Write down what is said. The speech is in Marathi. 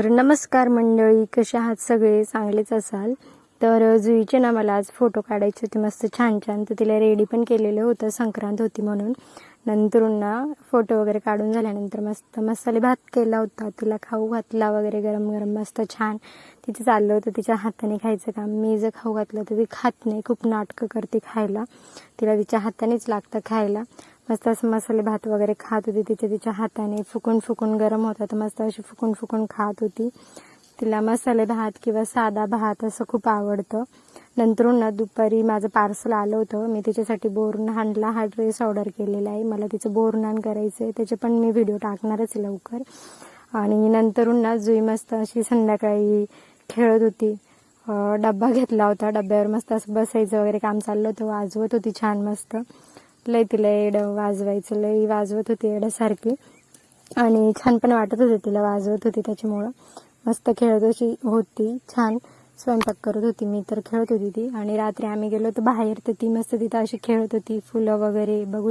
तर नमस्कार मंडळी, कसे आहात सगळे? चांगलेच असाल. तर जुईचे ना मला आज फोटो काढायचे होते मस्त छान छान, तर तिला रेडी पण केलेलं होतं, संक्रांत होती म्हणून. नंतरून ना फोटो वगैरे काढून झाल्यानंतर मस्त मसाले भात केला होता, तिला खाऊ घातला वगैरे गरम गरम मस्त छान. तिचं चाललं होतं तिच्या हाताने खायचं काम. मी जर खाऊ घातलं तर ती खात नाही, खूप नाटकं करते खायला. तिला तिच्या हातानेच लागतं खायला. मस्त असं मसाले भात वगैरे खात होती तिच्या हाताने, फुकून फुकून गरम होता तर मस्त अशी फुकून फुकून खात होती. तिला मसाले भात किंवा साधा भात असं खूप आवडतं. नंतरून ना दुपारी माझं पार्सल आलं होतं, मी तिच्यासाठी बोरनहाणला हा ड्रेस ऑर्डर केलेला आहे. मला तिचं बोरनहाण करायचं आहे, त्याचे पण मी व्हिडिओ टाकणारच लवकर. आणि नंतरून ना जुई मस्त अशी संध्याकाळी खेळत होती. डब्बा घेतला होता, डब्यावर मस्त असं बसायचं वगैरे काम चाललं होतं, वाजवत होती छान मस्त. लय तिला एडं वाजवायचं, लय वाजवत होती एडासारखी. आणि छान पण वाटत होते तिला वाजवत होती त्याच्यामुळं. मस्त खेळत अशी होती छान. स्वयंपाक करत होती मी, तर खेळत होती ती. आणि रात्री आम्ही गेलो होतो बाहेर, तर ती मस्त तिथं अशी खेळत होती. फुलं वगैरे बघू